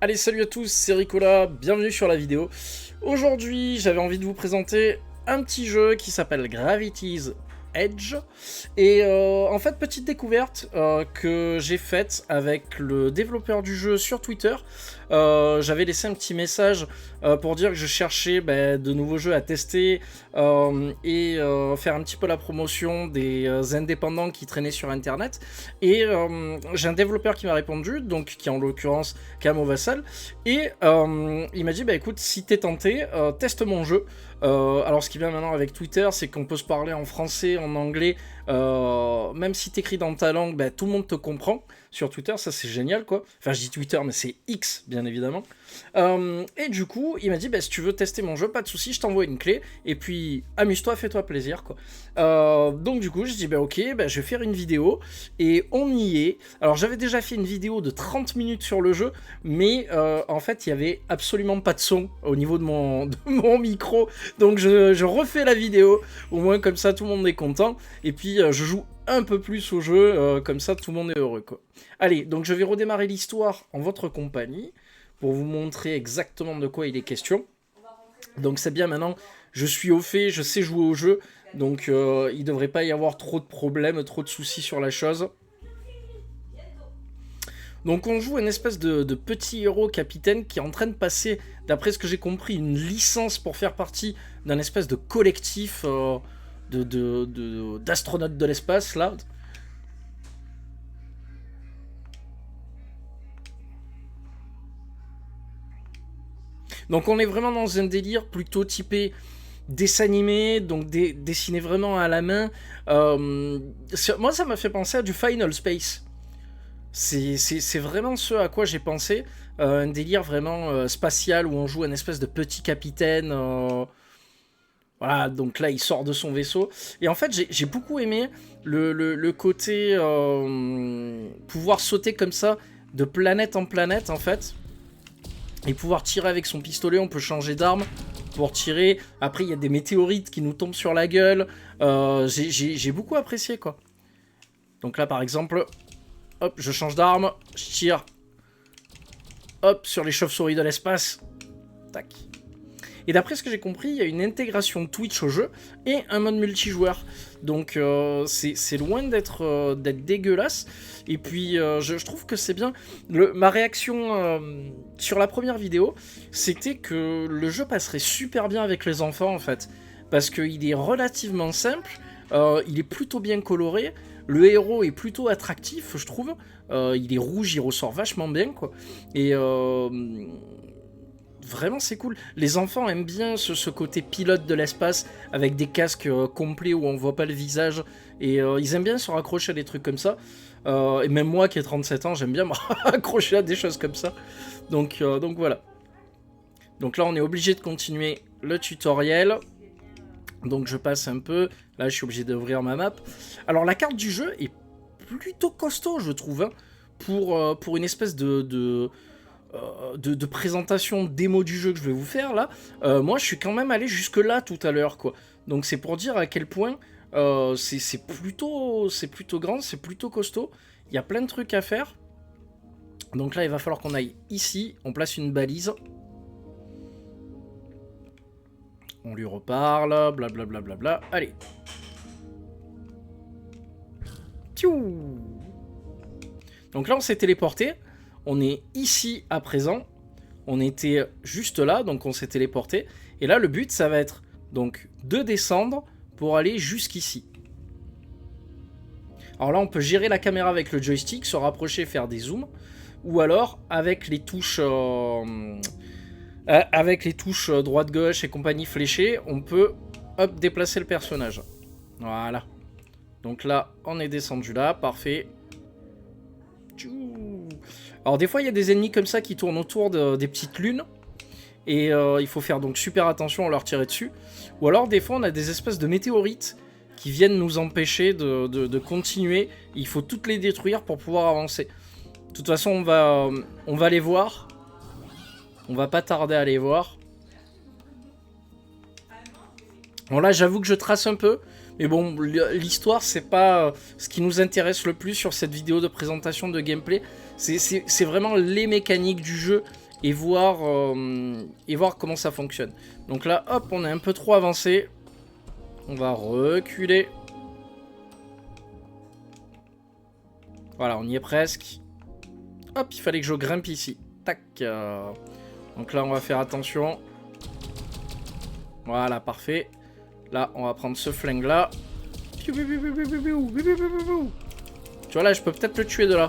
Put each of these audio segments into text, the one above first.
Allez, salut à tous, c'est Ricola, bienvenue sur la vidéo. Aujourd'hui, j'avais envie de vous présenter un petit jeu qui s'appelle Gravity's Edge. Et en fait, petite découverte que j'ai faite avec le développeur du jeu sur Twitter. J'avais laissé un petit message pour dire que je cherchais de nouveaux jeux à tester et faire un petit peu la promotion des indépendants qui traînaient sur internet. Et j'ai un développeur qui m'a répondu, donc qui est en l'occurrence Camo Vassal, et il m'a dit écoute, si t'es tenté, teste mon jeu. Alors ce qui vient maintenant avec Twitter, c'est qu'on peut se parler en français, en anglais, même si t'écris dans ta langue, tout le monde te comprend sur Twitter, ça c'est génial quoi. Enfin je dis Twitter mais c'est X bien évidemment. Et du coup il m'a dit si tu veux tester mon jeu, pas de souci, je t'envoie une clé et puis amuse-toi, fais-toi plaisir quoi. Donc du coup je dis ok, je vais faire une vidéo et on y est. Alors j'avais déjà fait une vidéo de 30 minutes sur le jeu, mais en fait il y avait absolument pas de son au niveau de mon micro, donc je refais la vidéo, au moins comme ça tout le monde est content, et puis je joue un peu plus au jeu, comme ça tout le monde est heureux quoi. Allez, donc je vais redémarrer l'histoire en votre compagnie pour vous montrer exactement de quoi il est question. Donc c'est bien, maintenant je suis au fait, je sais jouer au jeu, donc il devrait pas y avoir trop de problèmes, trop de soucis sur la chose. Donc on joue une espèce de petit héros capitaine qui est en train de passer, d'après ce que j'ai compris, une licence pour faire partie d'un espèce de collectif d'astronautes de l'espace là. Donc on est vraiment dans un délire plutôt typé dessin animé, donc dessiné vraiment à la main. Moi ça m'a fait penser à du Final Space. C'est vraiment ce à quoi j'ai pensé. Un délire vraiment spatial où on joue un espèce de petit capitaine. Voilà, donc là il sort de son vaisseau. Et en fait j'ai beaucoup aimé le côté pouvoir sauter comme ça de planète en planète en fait. Et pouvoir tirer avec son pistolet, on peut changer d'arme pour tirer. Après il y a des météorites qui nous tombent sur la gueule. J'ai beaucoup apprécié quoi. Donc là par exemple, hop, je change d'arme, je tire. Hop, sur les chauves-souris de l'espace. Tac. Et d'après ce que j'ai compris, il y a une intégration Twitch au jeu et un mode multijoueur. Donc c'est loin d'être dégueulasse. Et puis je trouve que c'est bien. Ma réaction sur la première vidéo, c'était que le jeu passerait super bien avec les enfants en fait. Parce qu'il est relativement simple, il est plutôt bien coloré. Le héros est plutôt attractif, je trouve. Il est rouge, il ressort vachement bien, quoi. Et vraiment, c'est cool. Les enfants aiment bien ce côté pilote de l'espace avec des casques complets où on voit pas le visage. Et ils aiment bien se raccrocher à des trucs comme ça. Et même moi qui ai 37 ans, j'aime bien me raccrocher à des choses comme ça. Donc voilà. Donc là, on est obligé de continuer le tutoriel. Donc je passe un peu, là je suis obligé d'ouvrir ma map. Alors la carte du jeu est plutôt costaud je trouve, hein, pour une espèce de présentation démo du jeu que je vais vous faire là. Moi je suis quand même allé jusque là tout à l'heure quoi. Donc c'est pour dire à quel point c'est plutôt grand, c'est plutôt costaud. Il y a plein de trucs à faire. Donc là il va falloir qu'on aille ici, on place une balise. On lui reparle, blablabla. Bla bla bla. Allez. Tiou. Donc là, on s'est téléporté. On est ici à présent. On était juste là, donc on s'est téléporté. Et là, le but, ça va être donc de descendre pour aller jusqu'ici. Alors là, on peut gérer la caméra avec le joystick, se rapprocher, faire des zooms. Ou alors, avec les touches... droite-gauche et compagnie fléchée, on peut hop, déplacer le personnage. Voilà. Donc là, on est descendu là, parfait. Alors des fois, il y a des ennemis comme ça qui tournent autour des petites lunes. Et il faut faire donc super attention à leur tirer dessus. Ou alors des fois, on a des espèces de météorites qui viennent nous empêcher de continuer. Il faut toutes les détruire pour pouvoir avancer. De toute façon, on va les voir. On va pas tarder à les voir. Bon là j'avoue que je trace un peu. Mais bon, l'histoire c'est pas ce qui nous intéresse le plus sur cette vidéo de présentation de gameplay. C'est vraiment les mécaniques du jeu et voir comment ça fonctionne. Donc là, hop, on est un peu trop avancé. On va reculer. Voilà, on y est presque. Hop, il fallait que je grimpe ici. Tac. Donc là, on va faire attention. Voilà, parfait. Là, on va prendre ce flingue-là. Tu vois, là, je peux peut-être le tuer de là.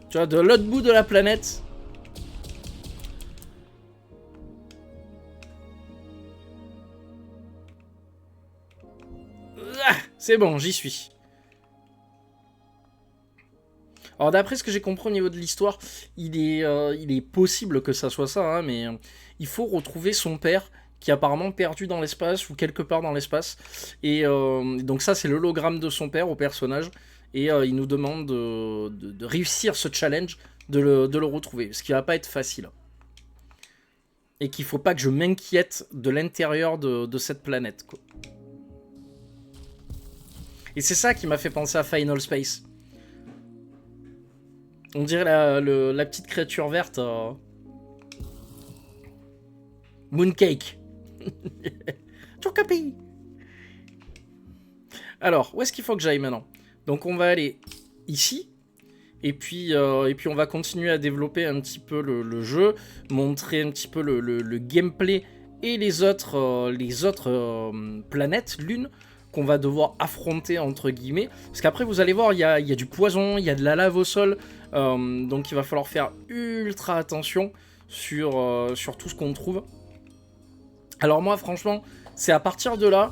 Tu vois, de l'autre bout de la planète. Ah, c'est bon, j'y suis. Alors d'après ce que j'ai compris au niveau de l'histoire, il est possible que ça soit ça, hein, mais il faut retrouver son père qui est apparemment perdu dans l'espace ou quelque part dans l'espace. Et donc ça c'est l'hologramme de son père au personnage. Et il nous demande de réussir ce challenge, de le retrouver. Ce qui va pas être facile. Et qu'il faut pas que je m'inquiète de l'intérieur de cette planète, quoi. Et c'est ça qui m'a fait penser à Final Space. On dirait la petite créature verte. Mooncake. Chocapi. Alors, où est-ce qu'il faut que j'aille maintenant? Donc on va aller ici. Et puis on va continuer à développer un petit peu le jeu. Montrer un petit peu le gameplay et les autres planètes, lunes, qu'on va devoir affronter entre guillemets. Parce qu'après vous allez voir, il y a du poison, il y a de la lave au sol. Donc il va falloir faire ultra attention sur tout ce qu'on trouve. Alors moi franchement, c'est à partir de là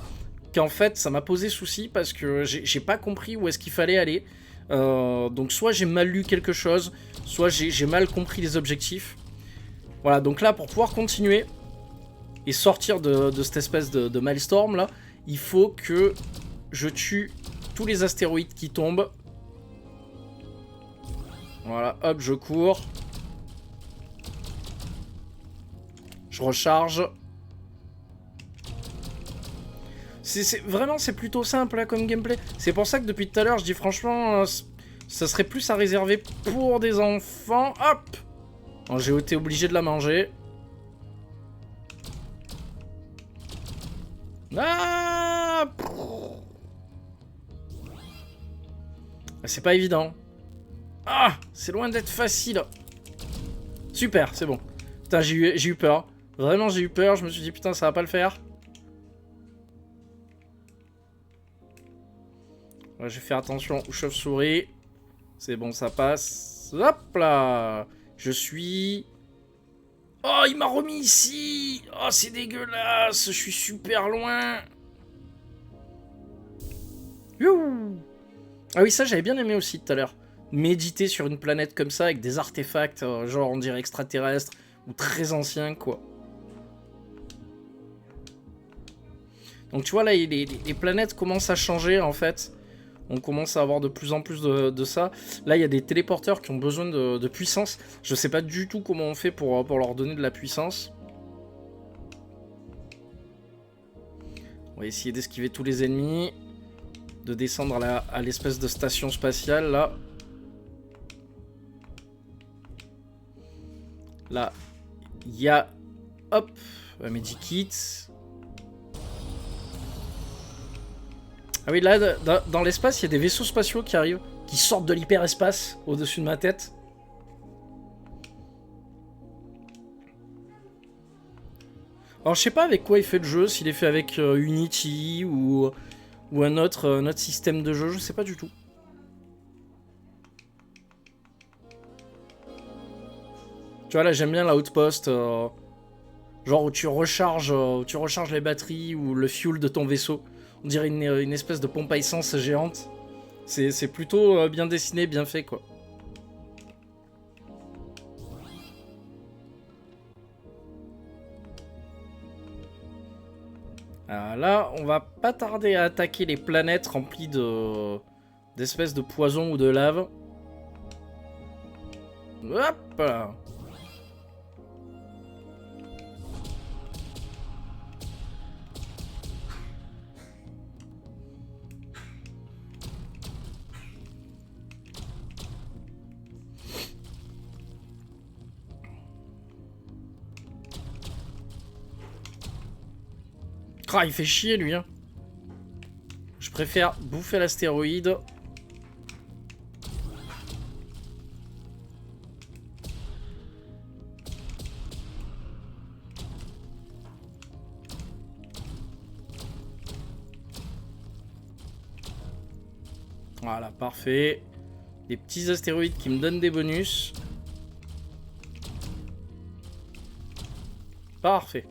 qu'en fait ça m'a posé souci parce que j'ai pas compris où est-ce qu'il fallait aller. Donc soit j'ai mal lu quelque chose, soit j'ai mal compris les objectifs. Voilà, donc là pour pouvoir continuer et sortir de cette espèce de maelstrom là, il faut que je tue tous les astéroïdes qui tombent. Voilà, hop, je cours. Je recharge. Vraiment, c'est plutôt simple là, comme gameplay. C'est pour ça que depuis tout à l'heure, je dis franchement, ça serait plus à réserver pour des enfants. Hop! J'ai été obligé de la manger. Ah! C'est pas évident. Ah! C'est loin d'être facile. Super, c'est bon. Putain, j'ai eu peur. Vraiment, j'ai eu peur. Je me suis dit, putain, ça va pas le faire. Ouais, je vais faire attention aux chauves-souris. C'est bon, ça passe. Hop là! Je suis... Oh, il m'a remis ici! Oh, c'est dégueulasse! Je suis super loin! Youhou! Ah oui, ça, j'avais bien aimé aussi tout à l'heure. Méditer sur une planète comme ça, avec des artefacts, genre, on dirait extraterrestres, ou très anciens, quoi. Donc, tu vois, là, les planètes commencent à changer, en fait. On commence à avoir de plus en plus de ça. Là, il y a des téléporteurs qui ont besoin de puissance. Je sais pas du tout comment on fait pour leur donner de la puissance. On va essayer d'esquiver tous les ennemis. De descendre à l'espèce de station spatiale, là. Là, il y a... Hop, un medikit. Ah oui, là, dans l'espace, il y a des vaisseaux spatiaux qui arrivent, qui sortent de l'hyperespace au-dessus de ma tête. Alors, je sais pas avec quoi il fait le jeu, s'il est fait avec Unity ou un autre système de jeu, je sais pas du tout. Tu vois, là, j'aime bien l'outpost, genre où tu recharges les batteries ou le fuel de ton vaisseau. On dirait une espèce de pompe à essence géante. C'est plutôt bien dessiné, bien fait, quoi. Alors là, on va pas tarder à attaquer les planètes remplies d'espèces de poison ou de lave. Hop là. Ah, il fait chier, lui, hein. Je préfère bouffer l'astéroïde. Voilà, parfait. Des petits astéroïdes qui me donnent des bonus. Parfait.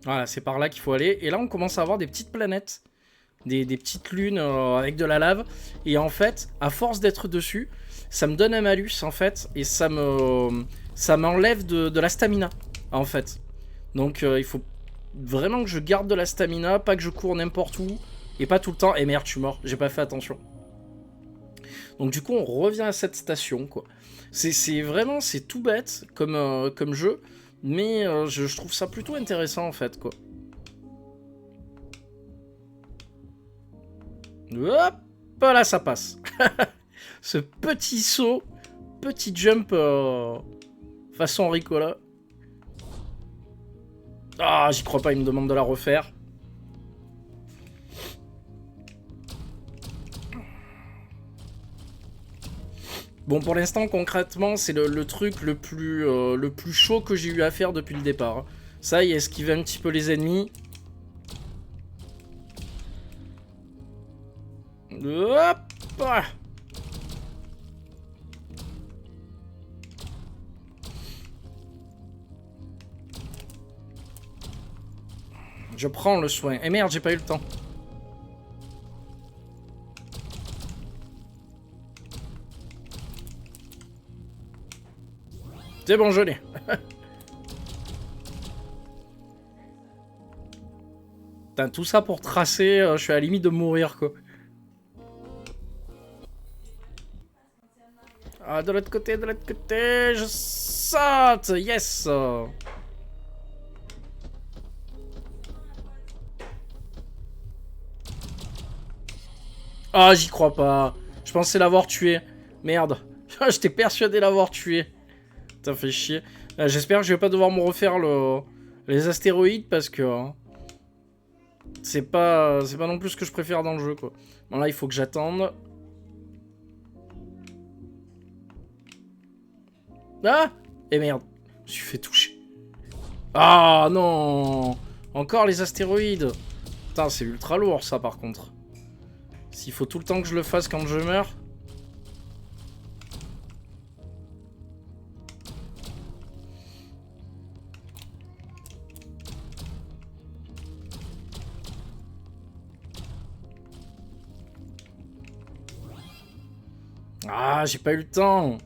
Voilà, c'est par là qu'il faut aller. Et là, on commence à avoir des petites planètes. Des petites lunes avec de la lave. Et en fait, à force d'être dessus, ça me donne un malus, en fait. Et ça m'enlève de la stamina, en fait. Donc, il faut vraiment que je garde de la stamina, pas que je cours n'importe où. Et pas tout le temps. Et merde, je suis mort. J'ai pas fait attention. Donc, du coup, on revient à cette station, quoi. C'est vraiment, c'est tout bête comme jeu. Mais je trouve ça plutôt intéressant, en fait, quoi. Hop là, ça passe. Ce petit saut, petit jump façon Ricola. Ah, j'y crois pas, il me demande de la refaire. Bon, pour l'instant, concrètement, c'est le truc le plus chaud que j'ai eu à faire depuis le départ. Ça, il esquive un petit peu les ennemis. Hop! Je prends le soin. Et merde, j'ai pas eu le temps. C'est bon, je l'ai. Putain, tout ça pour tracer, je suis à la limite de mourir, quoi. Ah, de l'autre côté, je saute. Yes. Ah, j'y crois pas. Je pensais l'avoir tué. Merde. J'étais persuadé l'avoir tué. Ça fait chier. J'espère que je vais pas devoir me refaire les astéroïdes parce que c'est pas non plus ce que je préfère dans le jeu, quoi. Bon, là, il faut que j'attende. Ah! Et merde. Je me suis fait toucher. Ah non! Encore les astéroïdes. Putain, c'est ultra lourd, ça, par contre. S'il faut tout le temps que je le fasse quand je meurs. Ah, j'ai pas eu le temps.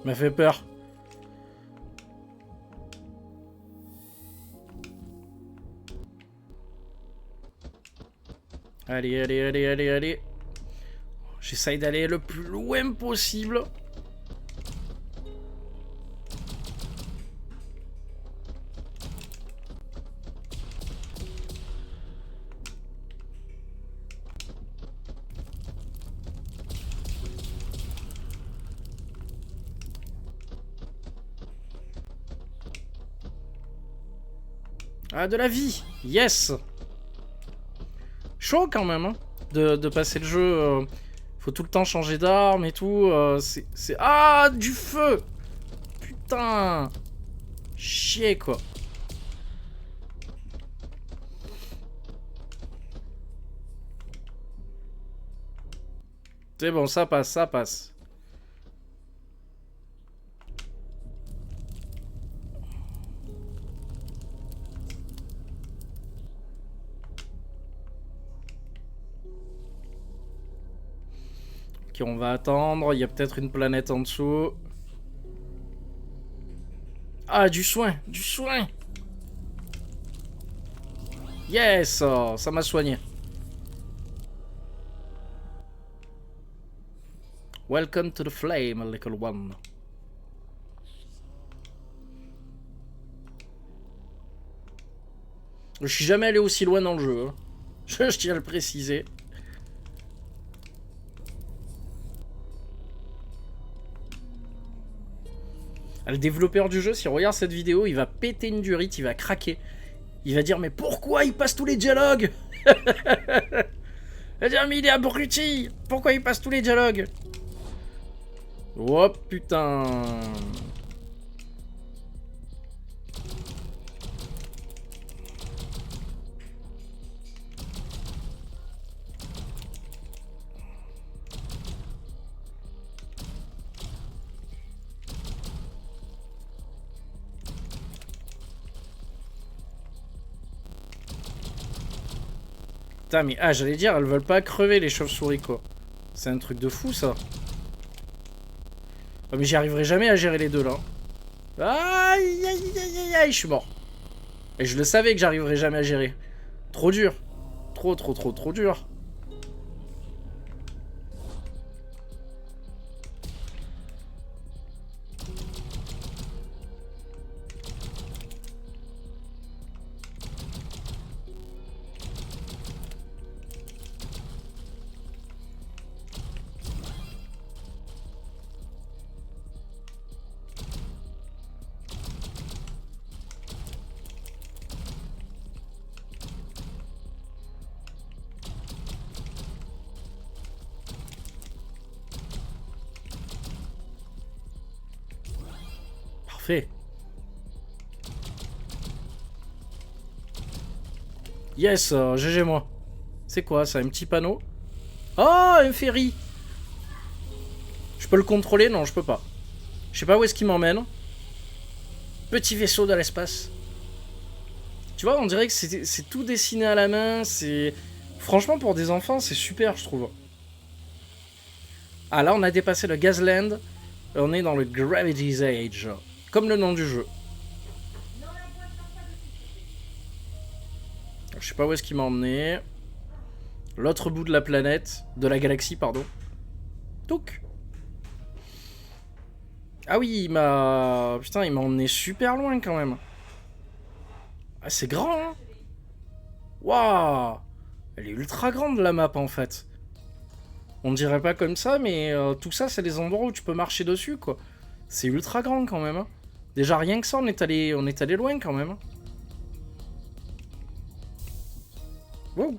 M'a fait peur. Allez, allez, allez, allez, allez. J'essaye d'aller le plus loin possible. Ah, de la vie. Yes. Chaud quand même, hein, de passer le jeu. Faut tout le temps changer d'arme et tout. C'est... Ah, du feu. Putain. Chier, quoi. C'est bon, ça passe, ça passe. Ok, on va attendre. Il y a peut-être une planète en dessous. Ah, du soin, du soin. Yes, oh, ça m'a soigné. Welcome to the flame, little one. Je suis jamais allé aussi loin dans le jeu. Hein. Je tiens à le préciser. Le développeur du jeu, s'il regarde cette vidéo, il va péter une durite, il va craquer. Il va dire, mais pourquoi il passe tous les dialogues? Il va dire, mais il est abruti. Pourquoi il passe tous les dialogues? Oh putain. Putain, mais ah, j'allais dire, elles veulent pas crever les chauves-souris, quoi. C'est un truc de fou, ça. Oh, mais j'y arriverai jamais à gérer les deux, là. Aïe, aïe, aïe, aïe, aïe, je suis mort. Et je le savais que j'arriverais jamais à gérer. Trop dur. Trop dur. Parfait. Yes, GG moi. C'est quoi ça, un petit panneau? Oh, un ferry. Je peux le contrôler? Non, je peux pas. Je sais pas où est-ce qu'il m'emmène. Petit vaisseau de l'espace. Tu vois, on dirait que c'est tout dessiné à la main. C'est franchement, pour des enfants, c'est super, je trouve. Ah, là, on a dépassé le Gazland. On est dans le Gravity's Age. Comme le nom du jeu. Je sais pas où est-ce qu'il m'a emmené. L'autre bout de la planète. De la galaxie, pardon. Touc. Ah oui, il m'a... Putain, il m'a emmené super loin, quand même. Ah, c'est grand, hein. Waouh. Elle est ultra grande, la map, en fait. On dirait pas comme ça, mais tout ça, c'est des endroits où tu peux marcher dessus, quoi. C'est ultra grand, quand même, hein. Déjà, rien que ça, on est allé loin, quand même. Wow.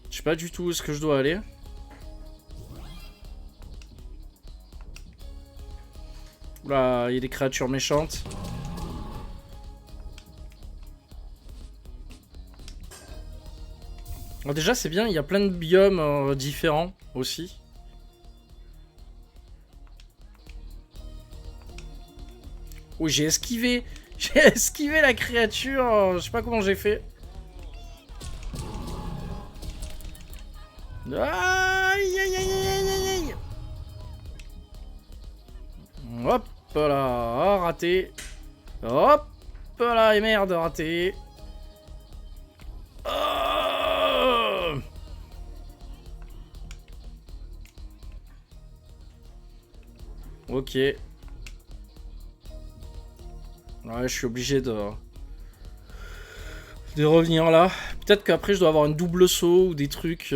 Je sais pas du tout où est-ce que je dois aller. Oula, il y a des créatures méchantes. Alors déjà, c'est bien, il y a plein de biomes différents aussi. Oui, j'ai esquivé. J'ai esquivé la créature. Je sais pas comment j'ai fait. Aïe, aïe, aïe, aïe, aïe, aïe. Hop là, oh, raté. Hop là, et merde, raté. Oh. Ok. Ouais, je suis obligé de revenir là. Peut-être qu'après je dois avoir un double saut ou des trucs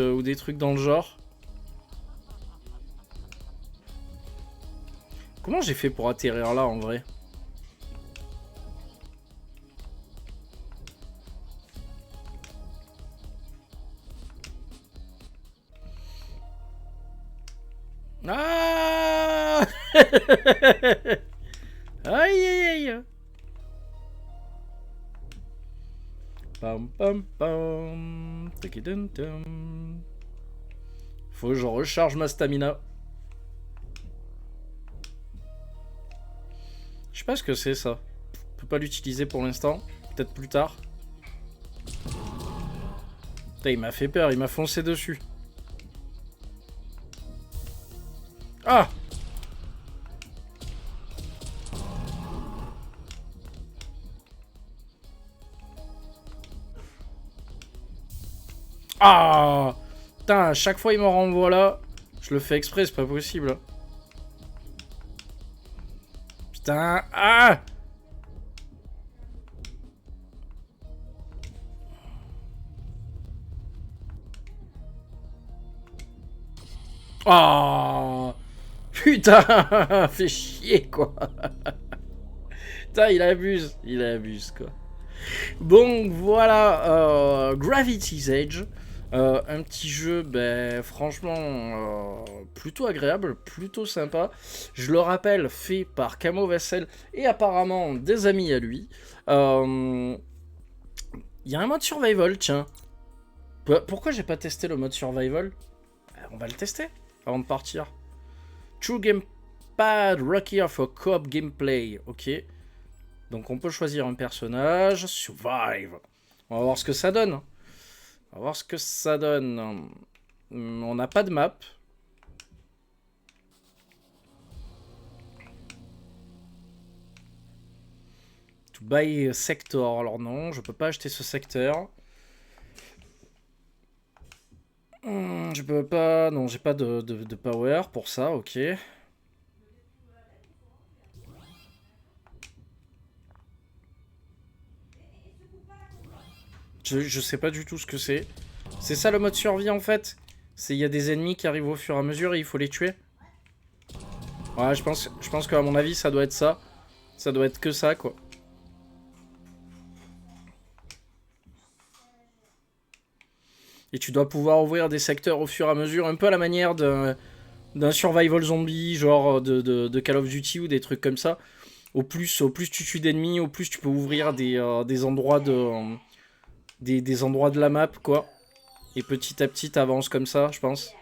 dans le genre. Comment j'ai fait pour atterrir là en vrai? Ah. Aïe aïe aïe. Pam pam pam. Faut que je recharge ma stamina. Je sais pas ce que c'est ça. Je peux pas l'utiliser pour l'instant. Peut-être plus tard. Putain, il m'a fait peur, il m'a foncé dessus. Ah! Ah! Putain, à chaque fois il me renvoie là. Je le fais exprès, c'est pas possible. Putain, ah! Oh! Putain! Fait chier, quoi! Putain, il abuse, quoi. Bon, voilà, Gravity's Edge. Un petit jeu, ben, franchement, plutôt agréable, plutôt sympa. Je le rappelle, fait par Camo Vessel et apparemment des amis à lui. Il y a un mode survival, tiens. Pourquoi j'ai pas testé le mode survival? On va le tester avant de partir. True Gamepad Rockier for Co-op Gameplay. Ok. Donc on peut choisir un personnage. Survive. On va voir ce que ça donne. On va voir ce que ça donne. On n'a pas de map. To buy sector. Alors non, je peux pas acheter ce secteur. Je peux pas... Non, j'ai pas de power pour ça, ok. Je sais pas du tout ce que c'est. C'est ça le mode survie en fait. Il y a des ennemis qui arrivent au fur et à mesure et il faut les tuer. Ouais, je pense qu'à mon avis ça doit être ça. Ça doit être que ça quoi. Et tu dois pouvoir ouvrir des secteurs au fur et à mesure, un peu à la manière d'un survival zombie, genre de Call of Duty ou des trucs comme ça. Au plus tu tues d'ennemis, au plus tu peux ouvrir des endroits des endroits de la map, quoi. Et petit à petit, t'avances comme ça, je pense.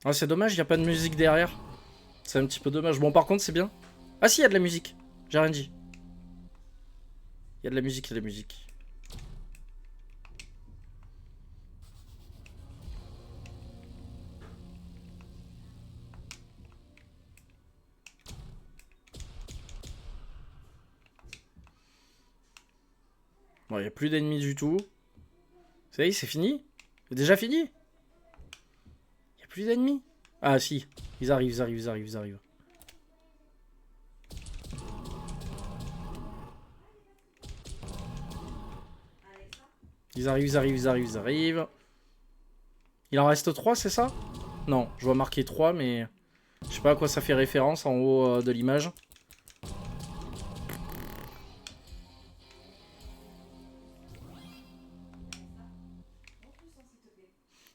Ah, c'est dommage, il n'y a pas de musique derrière. C'est un petit peu dommage. Bon, par contre, c'est bien. Ah si, il y a de la musique. J'ai rien dit. Il y a de la musique, il y a de la musique. Bon, il n'y a plus d'ennemis du tout. Ça y est, c'est fini? C'est déjà fini? Il n'y a plus d'ennemis? Ah si, ils arrivent, ils arrivent, ils arrivent, ils arrivent. Ils arrivent, ils arrivent, ils arrivent, ils arrivent. Il en reste 3, c'est ça? Non, je vois marquer 3, mais je sais pas à quoi ça fait référence en haut de l'image.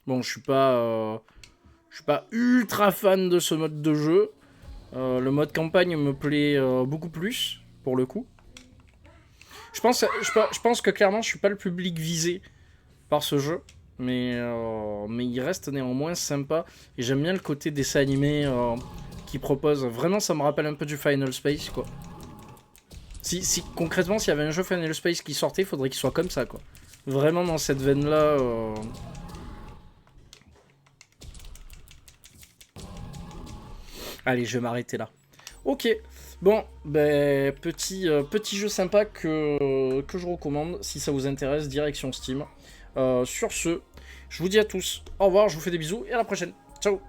Bon, je suis pas ultra fan de ce mode de jeu. Le mode campagne me plaît beaucoup plus, pour le coup. Je pense que clairement, je suis pas le public visé par ce jeu. Mais il reste néanmoins sympa. Et j'aime bien le côté dessin animé qu'il propose. Vraiment, ça me rappelle un peu du Final Space, quoi. Concrètement, s'il y avait un jeu Final Space qui sortait, il faudrait qu'il soit comme ça, quoi. Vraiment dans cette veine-là... Allez, je vais m'arrêter là. Ok, bon, ben, petit jeu sympa que je recommande, si ça vous intéresse, direction Steam. Sur ce, je vous dis à tous, au revoir, je vous fais des bisous, et à la prochaine. Ciao.